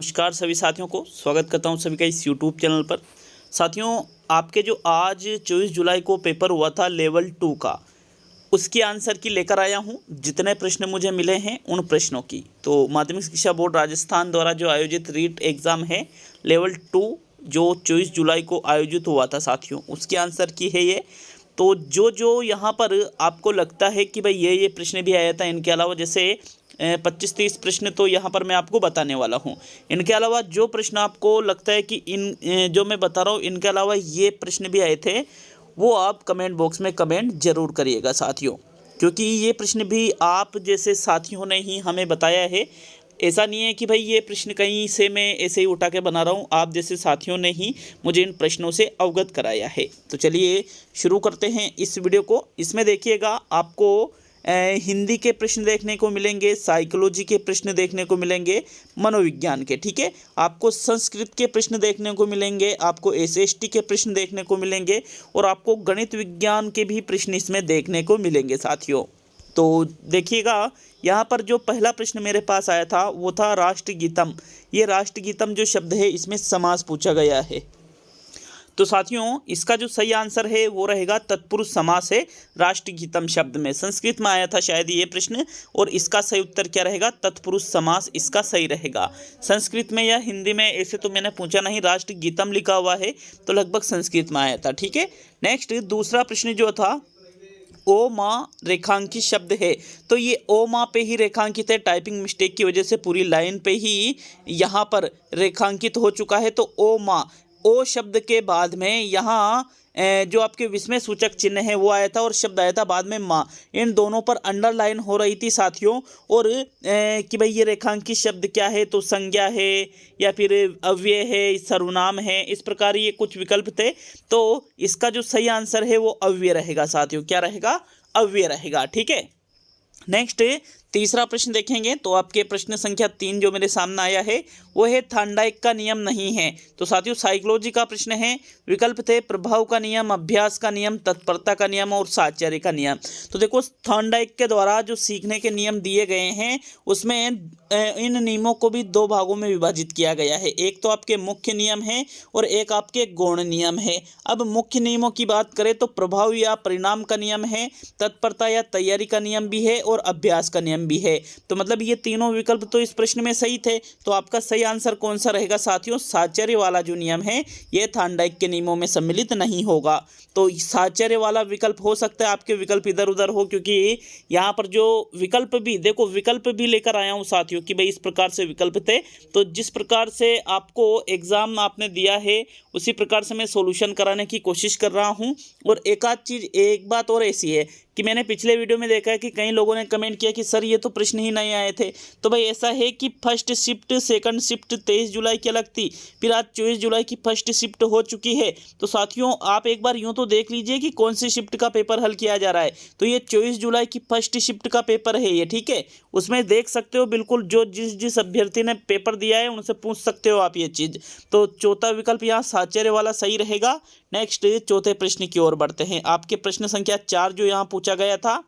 नमस्कार सभी साथियों को स्वागत करता हूं सभी का इस YouTube चैनल पर। साथियों, आपके जो आज 24 जुलाई को पेपर हुआ था लेवल 2 का, उसकी आंसर की लेकर आया हूं। जितने प्रश्न मुझे मिले हैं उन प्रश्नों की, तो माध्यमिक शिक्षा बोर्ड राजस्थान द्वारा जो आयोजित रीट एग्ज़ाम है लेवल 2 जो 24 जुलाई को आयोजित हुआ था साथियों, उसकी आंसर की है ये। तो जो यहाँ पर आपको लगता है कि भाई ये प्रश्न भी आया था, इनके अलावा जैसे 25-30 प्रश्न तो यहाँ पर मैं आपको बताने वाला हूँ। इनके अलावा जो प्रश्न आपको लगता है कि जो मैं बता रहा हूँ इनके अलावा ये प्रश्न भी आए थे, वो आप कमेंट बॉक्स में कमेंट जरूर करिएगा साथियों, क्योंकि ये प्रश्न भी आप जैसे साथियों ने ही हमें बताया है। ऐसा नहीं है कि भाई ये प्रश्न कहीं से मैं ऐसे ही उठा के बना रहा हूँ, आप जैसे साथियों ने ही मुझे इन प्रश्नों से अवगत कराया है। तो चलिए शुरू करते हैं इस वीडियो को। इसमें देखिएगा आपको हिंदी के प्रश्न देखने को मिलेंगे, साइकोलॉजी के प्रश्न देखने को मिलेंगे, मनोविज्ञान के, ठीक है। आपको संस्कृत के प्रश्न देखने को मिलेंगे, आपको एसएसटी के प्रश्न देखने को मिलेंगे और आपको गणित विज्ञान के भी प्रश्न इसमें देखने को मिलेंगे साथियों। तो देखिएगा यहाँ पर जो पहला प्रश्न मेरे पास आया था वो था राष्ट्रगीतम। ये राष्ट्रगीतम जो शब्द है इसमें समास पूछा गया है। तो साथियों इसका जो सही आंसर है वो रहेगा तत्पुरुष समास है राष्ट्रगीतम शब्द में। संस्कृत में आया था शायद ये प्रश्न, और इसका सही उत्तर क्या रहेगा? तत्पुरुष समास इसका सही रहेगा। संस्कृत में या हिंदी में ऐसे तो मैंने पूछा नहीं, राष्ट्रगीतम लिखा हुआ है तो लगभग संस्कृत में आया था, ठीक है। नेक्स्ट दूसरा प्रश्न जो था ओ माँ रेखांकित शब्द है, तो ये ओ माँ पे ही रेखांकित है। टाइपिंग मिस्टेक की वजह से पूरी लाइन पे ही यहाँ पर रेखांकित हो चुका है। तो ओ माँ, ओ शब्द के बाद में यहाँ जो आपके विस्मय सूचक चिन्ह है वो आया था और शब्द आया था बाद में माँ। इन दोनों पर अंडरलाइन हो रही थी साथियों। और कि भाई ये रेखांकित शब्द क्या है, तो संज्ञा है या फिर अव्यय है, सर्वनाम है, इस प्रकार ये कुछ विकल्प थे। तो इसका जो सही आंसर है वो अव्यय रहेगा साथियों। क्या रहेगा? अव्यय रहेगा, ठीक है। नेक्स्ट तीसरा प्रश्न देखेंगे तो आपके प्रश्न संख्या 3 जो मेरे सामने आया है वो है थॉर्नडाइक का नियम नहीं है। तो साथियों साइकोलॉजी का प्रश्न है। विकल्प थे प्रभाव का नियम, अभ्यास का नियम, तत्परता का नियम और साहचर्य का नियम। तो देखो थॉर्नडाइक के द्वारा जो सीखने के नियम दिए गए हैं उसमें इन नियमों को भी दो भागों में विभाजित किया गया है। एक तो आपके मुख्य नियम है और एक आपके गौण नियम है। अब मुख्य नियमों की बात करें तो प्रभाव या परिणाम का नियम है, तत्परता या तैयारी का नियम भी है और अभ्यास का नियम भी है। तो मतलब ये तीनों विकल्प तो इस प्रश्न में सही थे। तो आपका सही आंसर कौन सा रहेगा साथियों? साहचर्य वाला जो नियम है ये थॉर्नडाइक के नियमों में सम्मिलित नहीं होगा। तो साहचर्य वाला विकल्प हो सकता है आपके विकल्प इधर उधर हो, क्योंकि यहाँ पर जो विकल्प भी देखो, विकल्प भी लेकर आया हूँ साथियों कि भाई इस प्रकार से विकल्प थे। तो जिस प्रकार से आपको एग्जाम आपने दिया है उसी प्रकार से मैं सॉल्यूशन कराने की कोशिश कर रहा हूँ। और एक बात और ऐसी है कि मैंने पिछले वीडियो में देखा है कि कई लोगों ने कमेंट किया कि सर ये तो प्रश्न ही नहीं आए थे। तो भाई ऐसा है कि फर्स्ट शिफ्ट सेकंड शिफ्ट 23 जुलाई की अलग थी, फिर आज 24 जुलाई की फर्स्ट शिफ्ट हो चुकी है। तो साथियों आप एक बार यूं तो देख लीजिए कि कौन सी शिफ्ट का पेपर हल किया जा रहा है। तो ये 24 जुलाई की फर्स्ट शिफ्ट का पेपर है ये, ठीक है। उसमें देख सकते हो बिल्कुल जो जिस अभ्यर्थी ने पेपर दिया है उनसे पूछ सकते हो आप ये चीज़। तो चौथा विकल्प यहाँ साहचर्य वाला सही रहेगा। नेक्स्ट चौथे प्रश्न की ओर बढ़ते हैं। आपके प्रश्न संख्या 4 जो यहाँ पूछा गया था,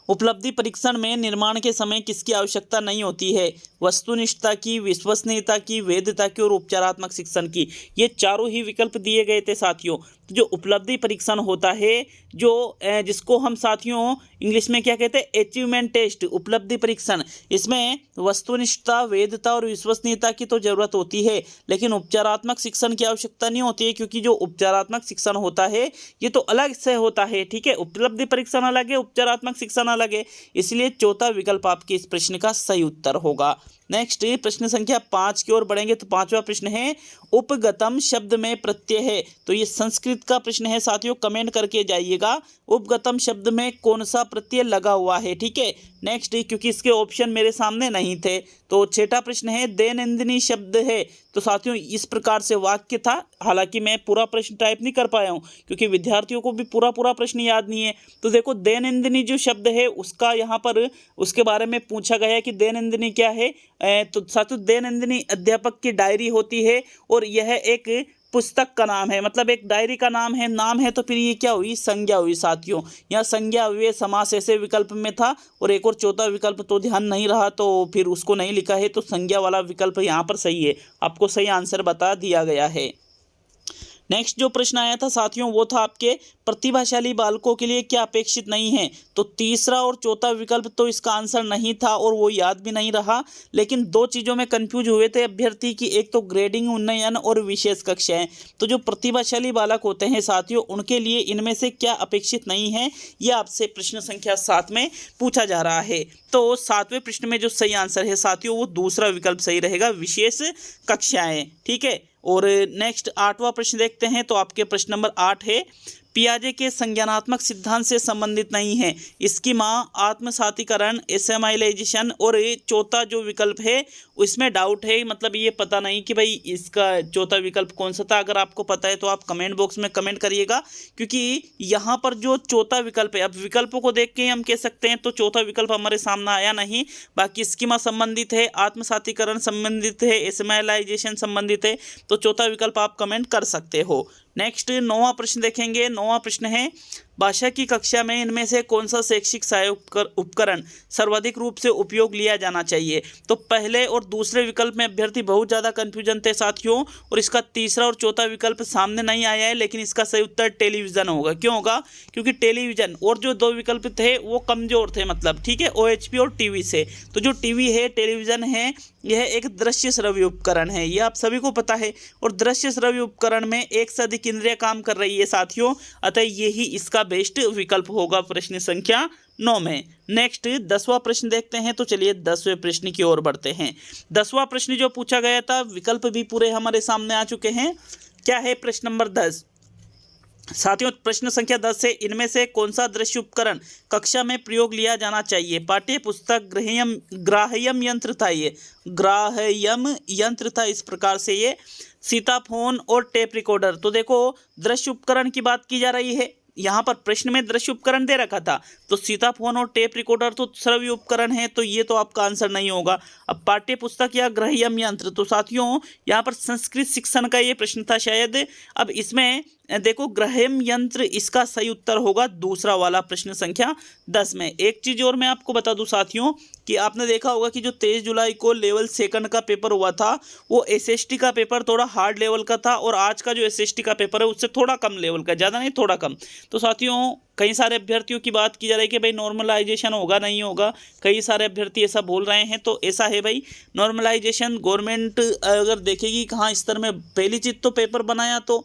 उपलब्धि परीक्षण में निर्माण के समय किसकी आवश्यकता नहीं होती है? वस्तुनिष्ठता की, विश्वसनीयता की, वैधता की और उपचारात्मक शिक्षण की। ये चारों ही विकल्प दिए गए थे साथियों। तो जो उपलब्धि परीक्षण होता है, जो जिसको हम साथियों इंग्लिश में क्या कहते हैं, अचीवमेंट टेस्ट, उपलब्धि परीक्षण, इसमें वस्तुनिष्ठता, वैधता और विश्वसनीयता की तो जरूरत होती है, लेकिन उपचारात्मक शिक्षण की आवश्यकता नहीं होती है, क्योंकि जो उपचारात्मक शिक्षण होता है ये तो अलग से होता है, ठीक है। उपलब्धि परीक्षण अलग है, उपचारात्मक शिक्षण अलग है, इसलिए चौथा विकल्प आपके इस प्रश्न का सही उत्तर होगा। नेक्स्ट प्रश्न संख्या 5 की ओर बढ़ेंगे तो पांचवा प्रश्न है उपगतम शब्द में प्रत्यय है। तो ये संस्कृत का प्रश्न है साथियों, कमेंट करके जाइएगा उपगतम शब्द में कौन सा प्रत्यय लगा हुआ है, ठीक है। नेक्स्ट क्योंकि इसके ऑप्शन मेरे सामने नहीं थे। तो छठा प्रश्न है दैनंदिनी शब्द है। तो साथियों इस प्रकार से वाक्य था, हालांकि मैं पूरा प्रश्न टाइप नहीं कर पाया हूँ क्योंकि विद्यार्थियों को भी पूरा प्रश्न याद नहीं है। तो देखो दैनंदिनी जो शब्द है उसका यहाँ पर उसके बारे में पूछा गया है कि दैनंदिनी क्या है। तो साथियों दैनंदिनी अध्यापक की डायरी होती है और यह एक पुस्तक का नाम है, मतलब एक डायरी का नाम है तो फिर ये क्या हुई, संज्ञा हुई साथियों। यहाँ संज्ञा हुई, समास ऐसे विकल्प में था और एक और चौथा विकल्प तो ध्यान नहीं रहा तो फिर उसको नहीं लिखा है, तो संज्ञा वाला विकल्प यहाँ पर सही है, आपको सही आंसर बता दिया गया है। नेक्स्ट जो प्रश्न आया था साथियों वो था आपके प्रतिभाशाली बालकों के लिए क्या अपेक्षित नहीं है, तो तीसरा और चौथा विकल्प तो इसका आंसर नहीं था और वो याद भी नहीं रहा, लेकिन दो चीज़ों में कंफ्यूज हुए थे अभ्यर्थी की, एक तो ग्रेडिंग उन्नयन और विशेष कक्षाएं। तो जो प्रतिभाशाली बालक होते हैं साथियों उनके लिए इनमें से क्या अपेक्षित नहीं है, ये आपसे प्रश्न संख्या 7 में पूछा जा रहा है। तो 7वें प्रश्न में जो सही आंसर है साथियों वो दूसरा विकल्प सही रहेगा, विशेष कक्षाएं। ठीक है, और नेक्स्ट 8वां प्रश्न देखते हैं, तो आपके प्रश्न नंबर 8 है, पियाजे के संज्ञानात्मक सिद्धांत से संबंधित नहीं है, इसकी माँ आत्मसातीकरण, एसेमाइलाइजेशन, और ये चौथा जो विकल्प है उसमें डाउट है, मतलब ये पता नहीं कि भाई इसका चौथा विकल्प कौन सा था। अगर आपको पता है तो आप कमेंट बॉक्स में कमेंट करिएगा, क्योंकि यहाँ पर जो चौथा विकल्प है, अब विकल्पों को देख के हम कह सकते हैं तो चौथा विकल्प हमारे सामने आया नहीं, बाकी स्कीमा संबंधित है, आत्मसातीकरण संबंधित है, एसेमाइलाइजेशन संबंधित है, तो चौथा विकल्प आप कमेंट कर सकते हो। नेक्स्ट 9वां प्रश्न देखेंगे। 9वां प्रश्न है, भाषा की कक्षा में इनमें से कौन सा शैक्षिक सहायक उपकरण सर्वाधिक रूप से उपयोग लिया जाना चाहिए। तो पहले और दूसरे विकल्प में अभ्यर्थी बहुत ज़्यादा कन्फ्यूजन थे साथियों, और इसका तीसरा और चौथा विकल्प सामने नहीं आया है, लेकिन इसका सही उत्तर टेलीविज़न होगा। क्यों होगा, क्योंकि टेलीविज़न और जो दो विकल्प थे वो कमज़ोर थे, मतलब ठीक है, OHP और टीवी से। तो जो टीवी है, टेलीविज़न है, यह एक दृश्य श्रव्य उपकरण है, ये आप सभी को पता है, और दृश्य श्रव्य उपकरण में एक से अधिक इंद्रियां काम कर रही है साथियों, अतः यही इसका बेस्ट विकल्प होगा प्रश्न संख्या 9 में। नेक्स्ट 10वां प्रश्न देखते हैं, तो चलिए 10वें प्रश्न की ओर बढ़ते हैं। 10वां प्रश्न जो पूछा गया था, विकल्प भी पूरे हमारे सामने आ चुके हैं। क्या है प्रश्न नंबर 10 साथियों, प्रश्न संख्या 10 है, इनमें से कौन सा दृश्य उपकरण कक्षा में प्रयोग लिया जाना चाहिए। पाठ्य पुस्तक, ग्राह्यम यंत्र था, ये ग्राह्यम यंत्र था, इस प्रकार से ये सीताफोन और टेप रिकॉर्डर। तो देखो दृश्य उपकरण की बात की जा रही है, यहाँ पर प्रश्न में दृश्य उपकरण दे रखा था, तो सीताफोन और टेप रिकॉर्डर तो श्रव्य उपकरण है, तो ये तो आपका आंसर नहीं होगा। अब पाठ्य पुस्तक या ग्राह्यम यंत्र, तो साथियों यहाँ पर संस्कृत शिक्षण का ये प्रश्न था शायद। अब इसमें देखो ग्राह्यम यंत्र इसका सही उत्तर होगा दूसरा वाला प्रश्न संख्या 10 में। एक चीज़ और मैं आपको बता दूं साथियों कि आपने देखा होगा कि जो 23 जुलाई को लेवल 2 का पेपर हुआ था वो SST का पेपर थोड़ा हार्ड लेवल का था, और आज का जो SST का पेपर है उससे थोड़ा कम लेवल का, ज़्यादा नहीं थोड़ा कम। तो साथियों कई सारे अभ्यर्थियों की बात की जा रही है कि भाई नॉर्मलाइजेशन होगा नहीं होगा, कई सारे अभ्यर्थी ऐसा बोल रहे हैं, तो ऐसा है भाई नॉर्मलाइजेशन गवर्नमेंट अगर देखेगी कहाँ स्तर में, पहली चीज़ तो पेपर बनाया तो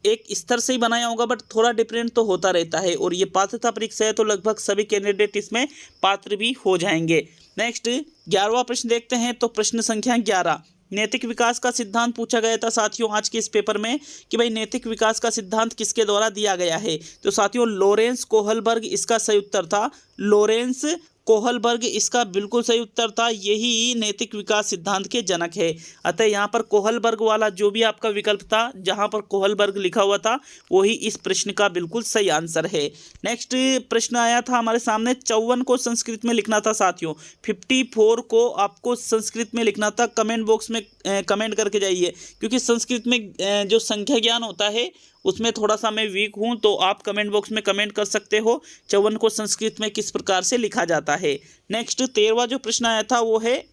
एक स्तर से ही बनाया होगा, बट थोड़ा डिफरेंट तो होता रहता है, और ये पात्रता परीक्षा है तो लगभग सभी कैंडिडेट इसमें पात्र भी हो जाएंगे। नेक्स्ट 11वां प्रश्न देखते हैं, तो प्रश्न संख्या 11, नैतिक विकास का सिद्धांत पूछा गया था साथियों आज के इस पेपर में कि भाई नैतिक विकास का सिद्धांत किसके द्वारा दिया गया है। तो साथियों लॉरेंस कोहलबर्ग इसका सही उत्तर था, लॉरेंस कोहलबर्ग इसका बिल्कुल सही उत्तर था, यही नैतिक विकास सिद्धांत के जनक है। अतः यहाँ पर कोहलबर्ग वाला जो भी आपका विकल्प था जहाँ पर कोहलबर्ग लिखा हुआ था वही इस प्रश्न का बिल्कुल सही आंसर है। नेक्स्ट प्रश्न आया था हमारे सामने, 54 को संस्कृत में लिखना था साथियों, 54 को आपको संस्कृत में लिखना था। कमेंट बॉक्स में कमेंट करके जाइए, क्योंकि संस्कृत में जो संख्या ज्ञान होता है उसमें थोड़ा सा मैं वीक हूं, तो आप कमेंट बॉक्स में कमेंट कर सकते हो 54 को संस्कृत में किस प्रकार से लिखा जाता है। नेक्स्ट 13वां जो प्रश्न आया था वो है,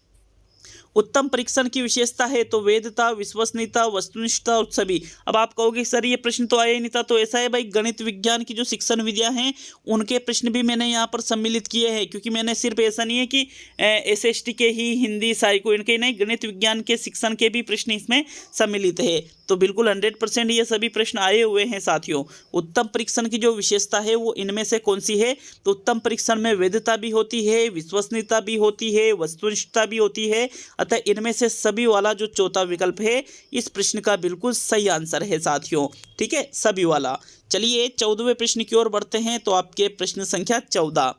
उत्तम परीक्षण की विशेषता है, तो वेदता, विश्वसनीयता, वस्तुनिष्ठता और सभी। अब आप कहोगे सर ये प्रश्न तो आया ही नहीं था, तो ऐसा है भाई गणित विज्ञान की जो शिक्षण विधियां हैं उनके प्रश्न भी मैंने यहाँ पर सम्मिलित किए हैं, क्योंकि मैंने सिर्फ ऐसा नहीं है कि SST के ही हिंदी साइको इनके नहीं, गणित विज्ञान के शिक्षण के भी प्रश्न इसमें सम्मिलित है। तो बिल्कुल 100% ये सभी प्रश्न आए हुए हैं साथियों। उत्तम परीक्षण की जो विशेषता है वो इनमें से कौन सी है, तो उत्तम परीक्षण में वैधता भी होती है, विश्वसनीयता भी होती है, वस्तुनिष्ठता भी होती है, अतः इनमें से सभी वाला जो चौथा विकल्प है इस प्रश्न का बिल्कुल सही आंसर है साथियों। ठीक है, सभी वाला। चलिए 14वें प्रश्न की ओर बढ़ते हैं, तो आपके प्रश्न संख्या 14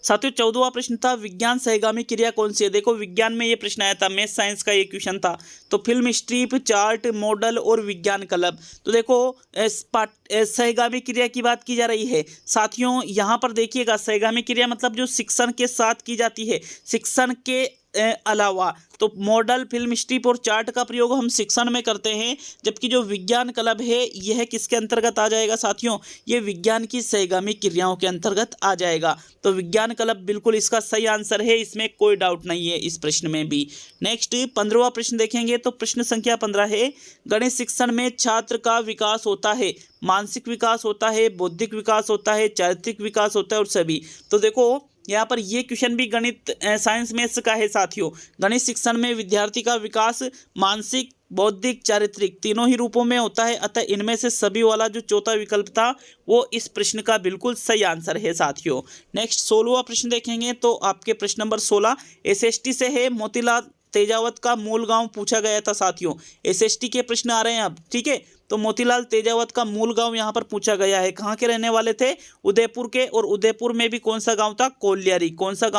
साथियों 14वां प्रश्न था, विज्ञान सहगामी क्रिया कौन सी है। देखो विज्ञान में ये प्रश्न आया था, मैथ साइंस का ये क्वेश्चन था, तो फिल्म स्ट्रिप, चार्ट, मॉडल और विज्ञान क्लब। तो देखो सहगामी क्रिया की बात की जा रही है साथियों। यहाँ पर देखिएगा सहगामी क्रिया मतलब जो शिक्षण के साथ की जाती है, शिक्षण के अलावा। तो मॉडल, फिल्म स्ट्रिप और चार्ट का प्रयोग हम शिक्षण में करते हैं, जबकि जो विज्ञान क्लब है यह किसके अंतर्गत आ जाएगा साथियों, ये विज्ञान की सहगामी क्रियाओं के अंतर्गत आ जाएगा। तो विज्ञान क्लब बिल्कुल इसका सही आंसर है, इसमें कोई डाउट नहीं है इस प्रश्न में भी। नेक्स्ट 15वां प्रश्न देखेंगे तो प्रश्न संख्या 15 है, गणित शिक्षण में छात्र का विकास होता है, मानसिक विकास होता है, बौद्धिक विकास होता है, चारित्रिक विकास होता है और सभी। तो देखो यहाँ पर ये क्वेश्चन भी गणित साइंस मैथ्स का है साथियों। गणित शिक्षण में विद्यार्थी का विकास मानसिक, बौद्धिक, चारित्रिक तीनों ही रूपों में होता है, अतः इनमें से सभी वाला जो चौथा विकल्प था वो इस प्रश्न का बिल्कुल सही आंसर है साथियों। नेक्स्ट 16वां प्रश्न देखेंगे तो आपके प्रश्न नंबर 16 एसएसटी से है, मोतीलाल तेजावत का मूल गांव पूछा गया था साथियों। एसएसटी के प्रश्न आ रहे हैं अब, ठीक है। तो मोतीलाल तेजावत का मूल गांव यहाँ पर पूछा गया है, कहाँ के रहने वाले थे, उदयपुर के। और उदयपुर में भी कौन सा गांव था, कोल्यारी। कौन से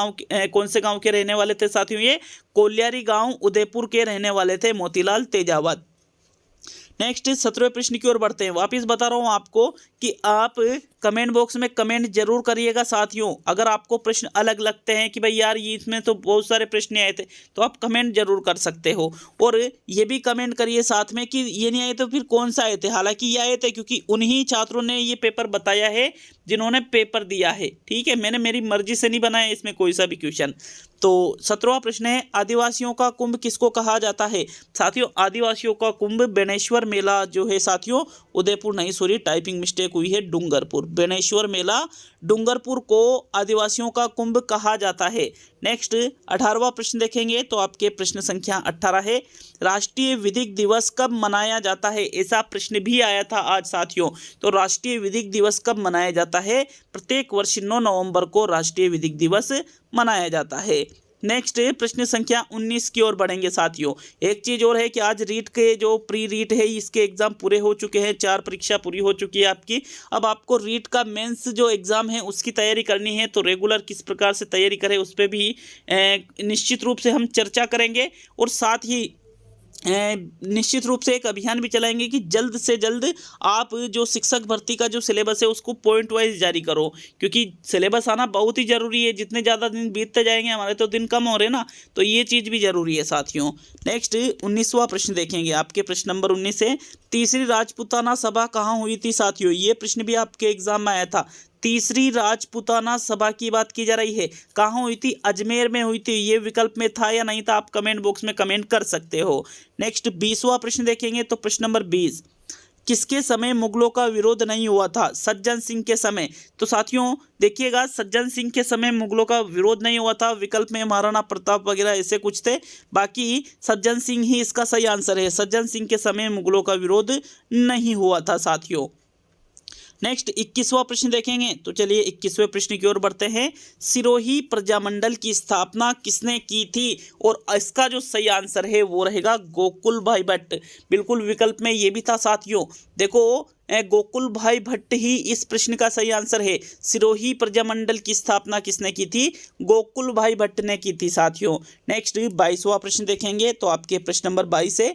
गांव के रहने वाले थे साथियों, ये कोल्यारी गांव उदयपुर के रहने वाले थे मोतीलाल तेजावत। नेक्स्ट 17वें प्रश्न की ओर बढ़ते हैं। वापिस बता रहा हूं आपको कि आप कमेंट बॉक्स में कमेंट जरूर करिएगा साथियों। अगर आपको प्रश्न अलग लगते हैं कि भाई यार ये इसमें तो बहुत सारे प्रश्न आए थे, तो आप कमेंट जरूर कर सकते हो। और ये भी कमेंट करिए साथ में कि ये नहीं आए तो फिर कौन सा आए थे। हालांकि ये आए थे क्योंकि उन्हीं छात्रों ने ये पेपर बताया है जिन्होंने पेपर दिया है, ठीक है। मैंने मेरी मर्जी से नहीं बनाया इसमें कोई सा भी क्वेश्चन। तो 17वां प्रश्न है, आदिवासियों का कुंभ किसको कहा जाता है साथियों। आदिवासियों का कुंभ बेनेश्वर मेला जो है साथियों, उदयपुर नहीं, सॉरी टाइपिंग मिस्टेक हुई है, डूंगरपुर। बेनेश्वर मेला डूंगरपुर को आदिवासियों का कुंभ कहा जाता है। नेक्स्ट 18वां प्रश्न देखेंगे तो आपके प्रश्न संख्या 18 है, राष्ट्रीय विधिक दिवस कब मनाया जाता है। ऐसा प्रश्न भी आया था आज साथियों। तो राष्ट्रीय विधिक दिवस कब मनाया जाता है, प्रत्येक वर्ष 9 नवंबर को राष्ट्रीय विधिक दिवस मनाया जाता है। नेक्स्ट प्रश्न संख्या 19 की ओर बढ़ेंगे साथियों। एक चीज़ और है कि आज रीट के जो प्री रीट है इसके एग्जाम पूरे हो चुके हैं, 4 परीक्षा पूरी हो चुकी है आपकी। अब आपको रीट का मेंस जो एग्ज़ाम है उसकी तैयारी करनी है। तो रेगुलर किस प्रकार से तैयारी करें उस पर भी निश्चित रूप से हम चर्चा करेंगे। और साथ ही निश्चित रूप से एक अभियान भी चलाएंगे कि जल्द से जल्द आप जो शिक्षक भर्ती का जो सिलेबस है उसको पॉइंट वाइज जारी करो, क्योंकि सिलेबस आना बहुत ही ज़रूरी है। जितने ज़्यादा दिन बीतते जाएंगे, हमारे तो दिन कम हो रहे ना, तो ये चीज़ भी ज़रूरी है साथियों। नेक्स्ट 19वां प्रश्न देखेंगे आपके प्रश्न नंबर 19 है, तीसरी राजपूताना सभा कहाँ हुई थी साथियों। ये प्रश्न भी आपके एग्जाम में आया था। तीसरी राजपूताना सभा की बात की जा रही है, कहाँ हुई थी, अजमेर में हुई थी। ये विकल्प में था या नहीं था, आप कमेंट बॉक्स में कमेंट कर सकते हो। नेक्स्ट 20वां प्रश्न देखेंगे तो प्रश्न नंबर 20, किसके समय मुगलों का विरोध नहीं हुआ था, सज्जन सिंह के समय। तो साथियों देखिएगा, सज्जन सिंह के समय मुगलों का विरोध नहीं हुआ था। विकल्प में महाराणा प्रताप वगैरह ऐसे कुछ थे, बाकी सज्जन सिंह ही इसका सही आंसर है। सज्जन सिंह के समय मुगलों का विरोध नहीं हुआ था साथियों। नेक्स्ट 21वां प्रश्न देखेंगे तो चलिए 21वें प्रश्न की ओर बढ़ते हैं, सिरोही प्रजामंडल की स्थापना किसने की थी। और इसका जो सही आंसर है वो रहेगा गोकुल भाई भट्ट। बिल्कुल विकल्प में ये भी था साथियों। देखो गोकुल भाई भट्ट ही इस प्रश्न का सही आंसर है। सिरोही प्रजामंडल की स्थापना किसने की थी, गोकुल भाई भट्ट ने की थी साथियों। नेक्स्ट 22वां प्रश्न देखेंगे तो आपके प्रश्न नंबर 22 है,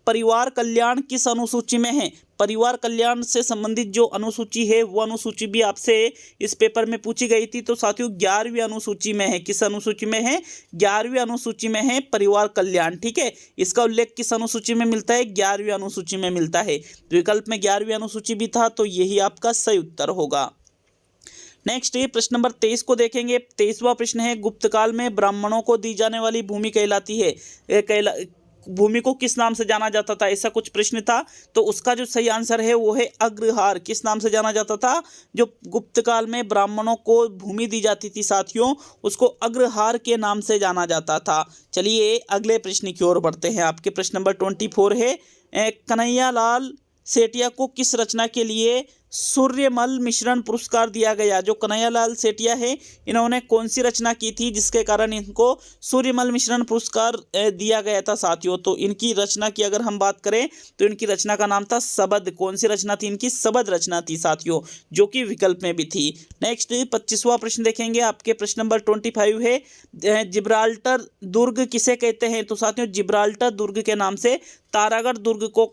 परिवार कल्याण किस अनुसूची में है। परिवार कल्याण से संबंधित जो अनुसूची है वो अनुसूची भी आपसे इस पेपर में पूछी गई थी। तो साथियों 11वीं अनुसूची में है। किस अनुसूची में है, 11वीं अनुसूची में है परिवार कल्याण, ठीक है। इसका उल्लेख किस अनुसूची में मिलता है, 11वीं अनुसूची में मिलता है। विकल्प में 11वीं अनुसूची भी था, तो यही आपका सही उत्तर होगा। नेक्स्ट प्रश्न नंबर 23 को देखेंगे। 23वां प्रश्न है, गुप्त काल में ब्राह्मणों को दी जाने वाली भूमि कहलाती है, भूमि को किस नाम से जाना जाता था, ऐसा कुछ प्रश्न था। तो उसका जो सही आंसर है वो है अग्रहार। किस नाम से जाना जाता था, जो गुप्त काल में ब्राह्मणों को भूमि दी जाती थी साथियों, उसको अग्रहार के नाम से जाना जाता था। चलिए अगले प्रश्न की ओर बढ़ते हैं। आपके प्रश्न नंबर 24 है, कन्हैयालाल सेठिया को किस रचना के लिए सूर्यमल मिश्रण पुरस्कार दिया गया। जो कन्हैयालाल सेठिया है, इन्होंने कौन सी रचना की थी जिसके कारण इनको सूर्यमल मिश्रण पुरस्कार दिया गया था साथियों। तो इनकी रचना की अगर हम बात करें तो इनकी रचना का नाम था सबद। कौन सी रचना थी इनकी, सबद रचना थी साथियों, जो कि विकल्प में भी थी। नेक्स्ट 25वां प्रश्न देखेंगे। आपके प्रश्न नंबर 25 है, जिब्राल्टर दुर्ग किसे कहते हैं। तो साथियों जिब्राल्टर दुर्ग के नाम से तारागढ़ दुर्ग को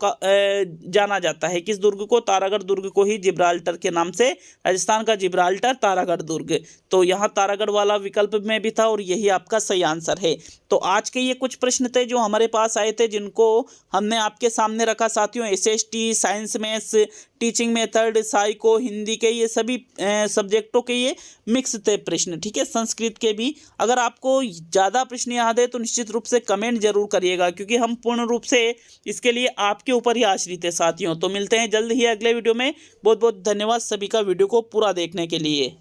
जाना जाता है। किस दुर्ग को, तारागढ़ दुर्ग को ही जिब्राल्टर के नाम से, राजस्थान का जिब्राल्टर तारागढ़ दुर्ग। तो यहाँ तारागढ़ वाला विकल्प में भी था और यही आपका सही आंसर है। तो आज के ये कुछ प्रश्न थे जो हमारे पास आए थे, जिनको हमने आपके सामने रखा साथियों। SST, science, maths, teaching method, psycho, Hindi के, ये सभी सब्जेक्टों के ये मिक्स थे प्रश्न, ठीक है, संस्कृत के भी। अगर आपको ज़्यादा प्रश्न याद है तो निश्चित रूप से कमेंट जरूर करिएगा, क्योंकि हम पूर्ण रूप से इसके लिए आपके ऊपर ही आश्रित है साथियों। तो मिलते हैं जल्द ही अगले वीडियो में। बहुत बहुत धन्यवाद सभी का वीडियो को पूरा देखने के लिए।